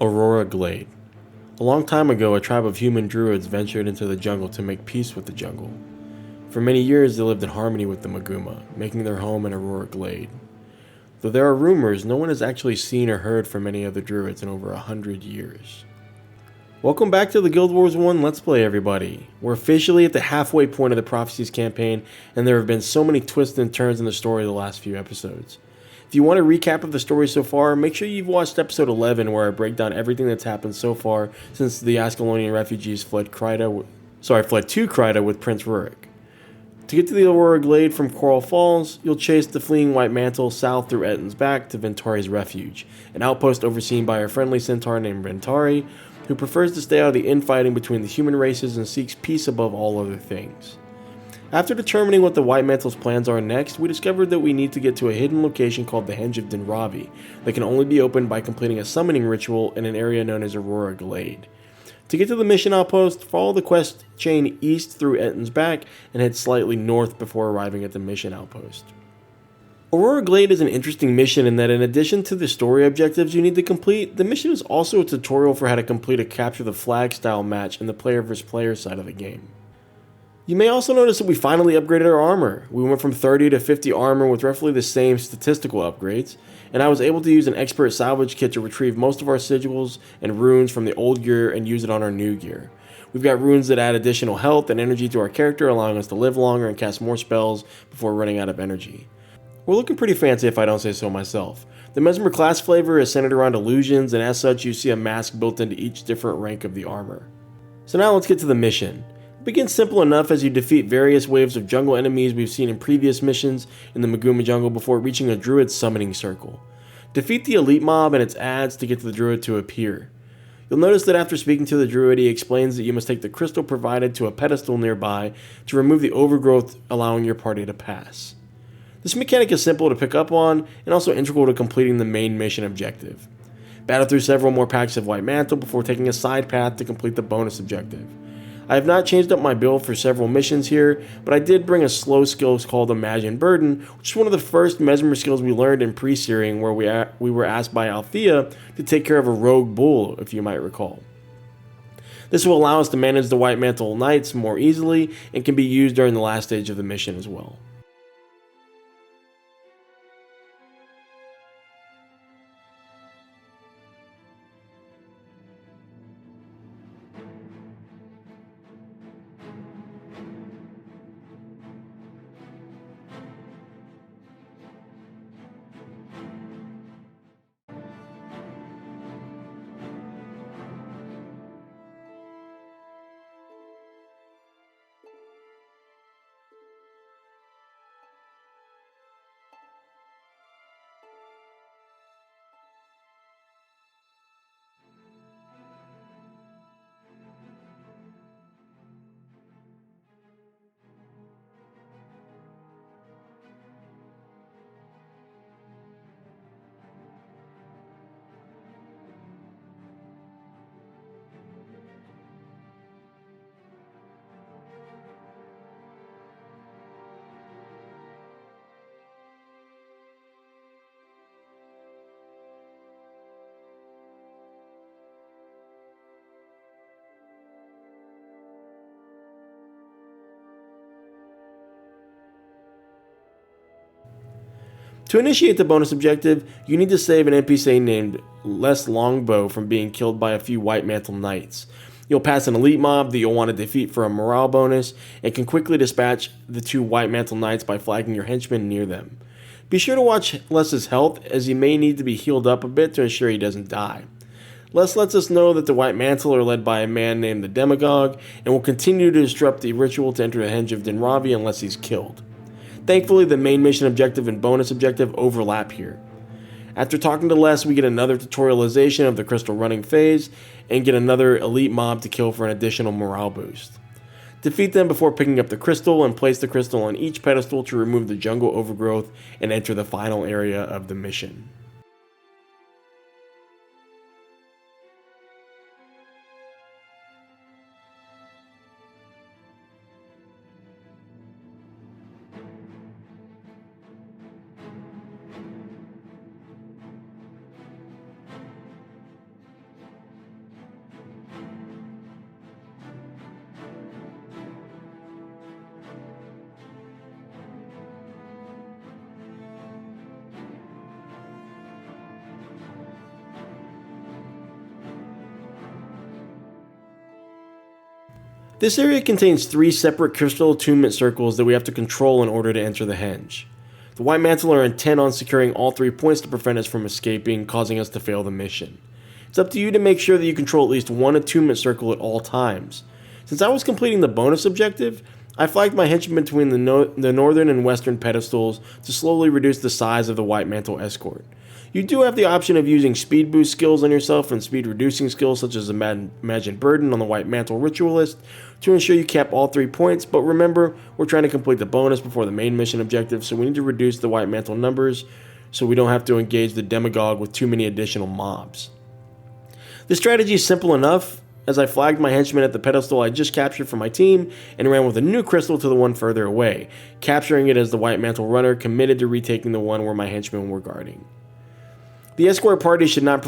Aurora Glade. A long time ago, a tribe of human druids ventured into the jungle to make peace with the jungle. For many years, they lived in harmony with the Maguma, making their home in Aurora Glade. Though there are rumors, no one has actually seen or heard from any of the druids in over 100 years. Welcome back to the Guild Wars 1 Let's Play, everybody. We're officially at the halfway point of the Prophecies campaign, and there have been so many twists and turns in the story the last few episodes. If you want a recap of the story so far, make sure you've watched episode 11 where I break down everything that's happened so far since the Ascalonian refugees fled to Kryta with Prince Rurik. To get to the Aurora Glade from Coral Falls, you'll chase the fleeing White Mantle south through Ettin's Back to Ventari's Refuge, an outpost overseen by a friendly centaur named Ventari, who prefers to stay out of the infighting between the human races and seeks peace above all other things. After determining what the White Mantle's plans are next, we discovered that we need to get to a hidden location called the Henge of Denravi that can only be opened by completing a summoning ritual in an area known as Aurora Glade. To get to the mission outpost, follow the quest chain east through Ettin's Back and head slightly north before arriving at the mission outpost. Aurora Glade is an interesting mission in that in addition to the story objectives you need to complete, the mission is also a tutorial for how to complete a capture the flag style match in the player vs player side of the game. You may also notice that we finally upgraded our armor. We went from 30 to 50 armor with roughly the same statistical upgrades, and I was able to use an expert salvage kit to retrieve most of our sigils and runes from the old gear and use it on our new gear. We've got runes that add additional health and energy to our character, allowing us to live longer and cast more spells before running out of energy. We're looking pretty fancy if I don't say so myself. The Mesmer class flavor is centered around illusions, and as such you see a mask built into each different rank of the armor. So now let's get to the mission. It begins simple enough as you defeat various waves of jungle enemies we've seen in previous missions in the Maguma jungle before reaching a druid summoning circle. Defeat the elite mob and its adds to get the druid to appear. You'll notice that after speaking to the druid, he explains that you must take the crystal provided to a pedestal nearby to remove the overgrowth, allowing your party to pass. This mechanic is simple to pick up on and also integral to completing the main mission objective. Battle through several more packs of White Mantle before taking a side path to complete the bonus objective. I have not changed up my build for several missions here, but I did bring a slow skill called Imagine Burden, which is one of the first Mesmer skills we learned in pre-searing where we were asked by Althea to take care of a rogue bull, if you might recall. This will allow us to manage the White Mantle Knights more easily and can be used during the last stage of the mission as well. To initiate the bonus objective, you need to save an NPC named Les Longbow from being killed by a few White Mantle Knights. You'll pass an elite mob that you'll want to defeat for a morale bonus, and can quickly dispatch the two White Mantle Knights by flagging your henchmen near them. Be sure to watch Les's health, as he may need to be healed up a bit to ensure he doesn't die. Les lets us know that the White Mantle are led by a man named the Demagogue, and will continue to disrupt the ritual to enter the Henge of Denravi unless he's killed. Thankfully, the main mission objective and bonus objective overlap here. After talking to Les, we get another tutorialization of the crystal running phase, and get another elite mob to kill for an additional morale boost. Defeat them before picking up the crystal, and place the crystal on each pedestal to remove the jungle overgrowth and enter the final area of the mission. This area contains 3 separate crystal attunement circles that we have to control in order to enter the henge. The White Mantle are intent on securing all 3 points to prevent us from escaping, causing us to fail the mission. It's up to you to make sure that you control at least 1 attunement circle at all times. Since I was completing the bonus objective, I flagged my henchmen between the northern and western pedestals to slowly reduce the size of the White Mantle escort. You do have the option of using speed boost skills on yourself and speed reducing skills such as Imagine Burden on the White Mantle Ritualist to ensure you cap all 3 points, but remember, we're trying to complete the bonus before the main mission objective, so we need to reduce the White Mantle numbers so we don't have to engage the demagogue with too many additional mobs. This strategy is simple enough, as I flagged my henchmen at the pedestal I just captured for my team and ran with a new crystal to the one further away, capturing it as the White Mantle runner committed to retaking the one where my henchmen were guarding. The escort party should not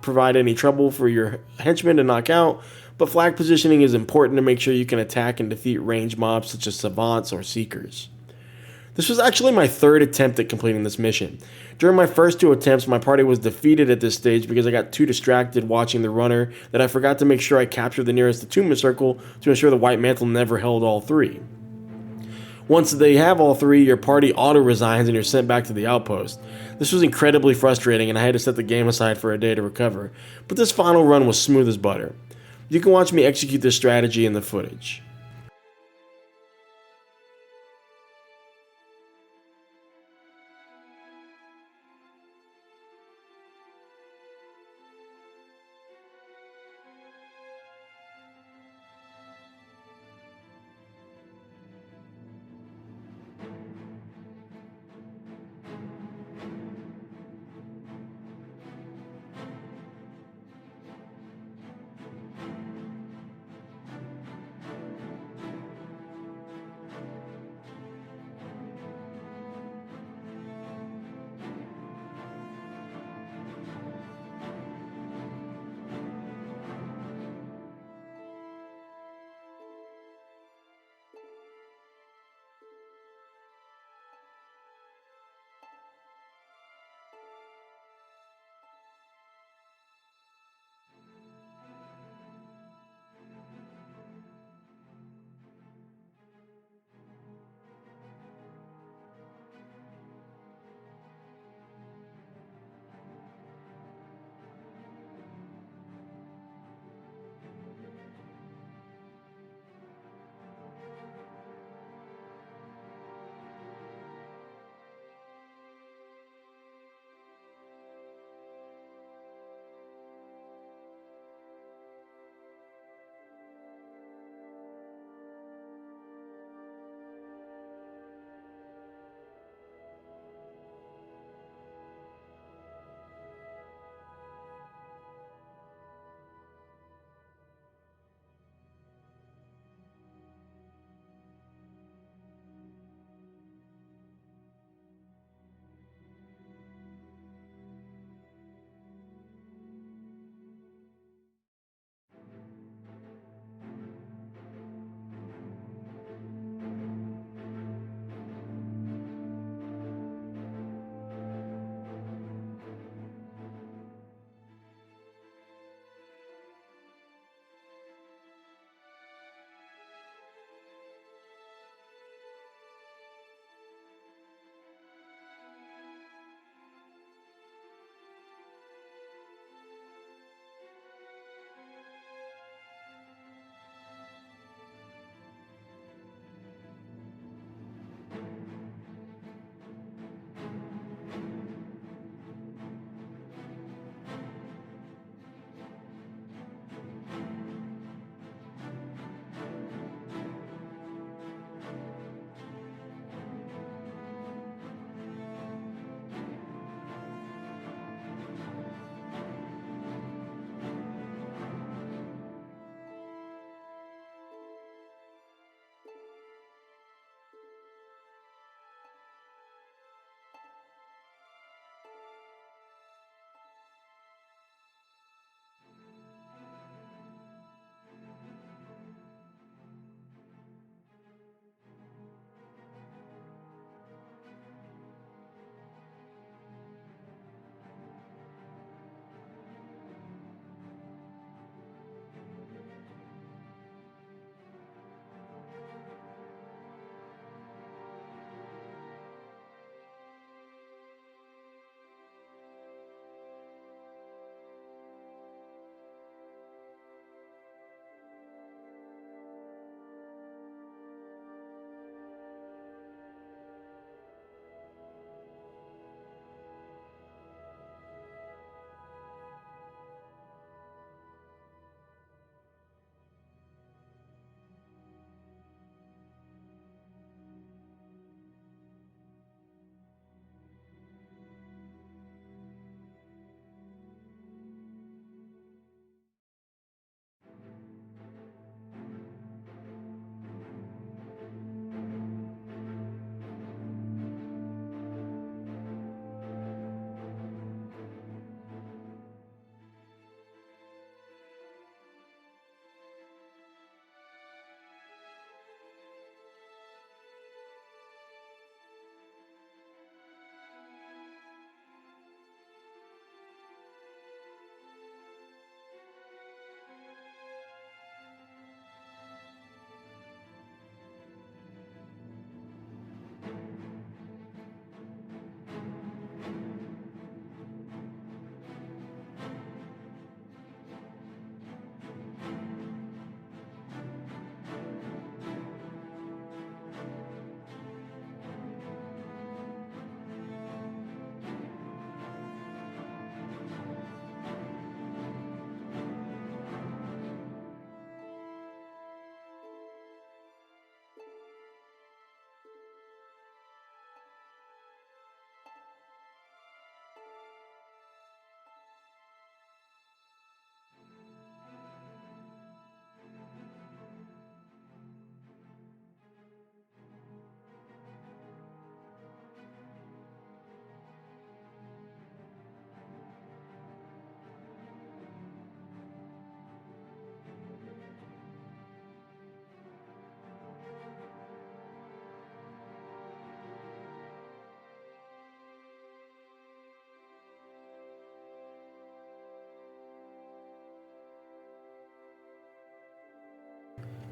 provide any trouble for your henchmen to knock out, but flag positioning is important to make sure you can attack and defeat range mobs such as savants or seekers. This was actually my 3rd attempt at completing this mission. During my first 2 attempts, my party was defeated at this stage because I got too distracted watching the runner that I forgot to make sure I captured the nearest attunement circle to ensure the White Mantle never held all 3. Once they have all 3, your party auto-resigns and you're sent back to the outpost. This was incredibly frustrating and I had to set the game aside for a day to recover, but this final run was smooth as butter. You can watch me execute this strategy in the footage.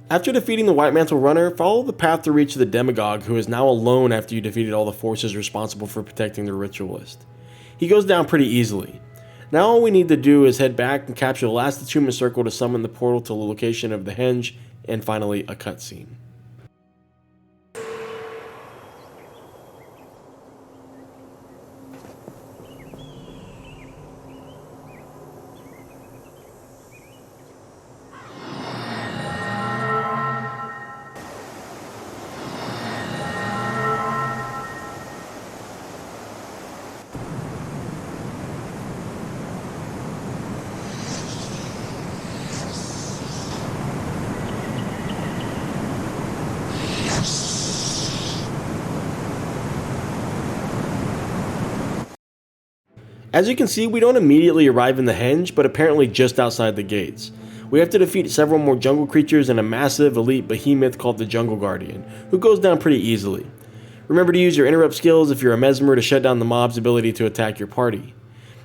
After defeating the White Mantle runner, follow the path to reach the demagogue, who is now alone after you defeated all the forces responsible for protecting the ritualist. He goes down pretty easily. Now all we need to do is head back and capture the last attunement circle to summon the portal to the location of the Henge, and finally a cutscene. As you can see, we don't immediately arrive in the Henge, but apparently just outside the gates. We have to defeat several more jungle creatures and a massive elite behemoth called the Jungle Guardian, who goes down pretty easily. Remember to use your interrupt skills if you're a mesmer to shut down the mob's ability to attack your party.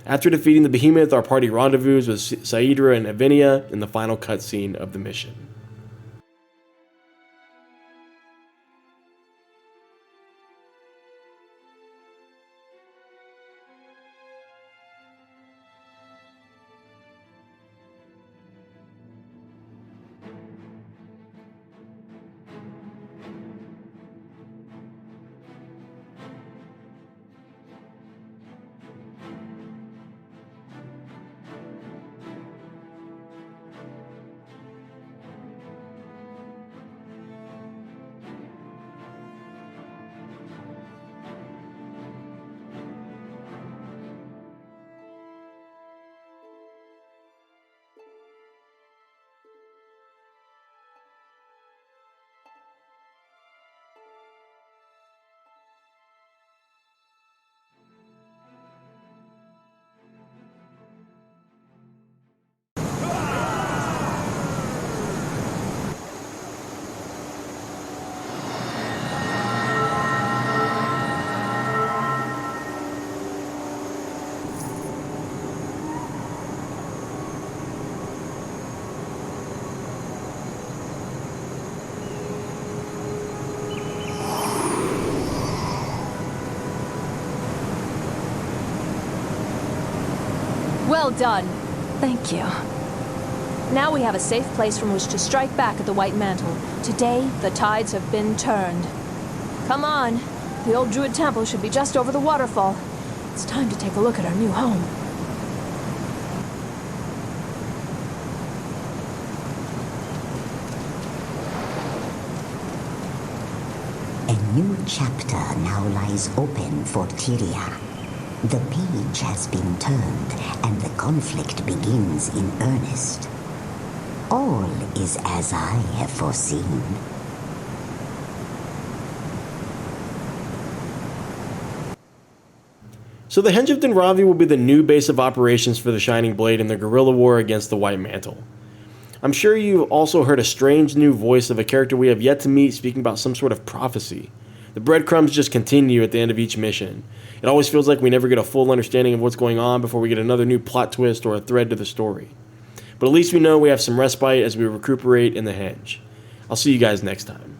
After defeating the behemoth, our party rendezvous with Saidra and Avinia in the final cutscene of the mission. Well done. Thank you. Now we have a safe place from which to strike back at the White Mantle. Today, the tides have been turned. Come on. The old druid temple should be just over the waterfall. It's time to take a look at our new home. A new chapter now lies open for Tyria. The page has been turned, and the conflict begins in earnest. All is as I have foreseen. So the Henge of Denravi will be the new base of operations for the Shining Blade in the guerrilla war against the White Mantle. I'm sure you've also heard a strange new voice of a character we have yet to meet speaking about some sort of prophecy. The breadcrumbs just continue at the end of each mission. It always feels like we never get a full understanding of what's going on before we get another new plot twist or a thread to the story. But at least we know we have some respite as we recuperate in the Henge. I'll see you guys next time.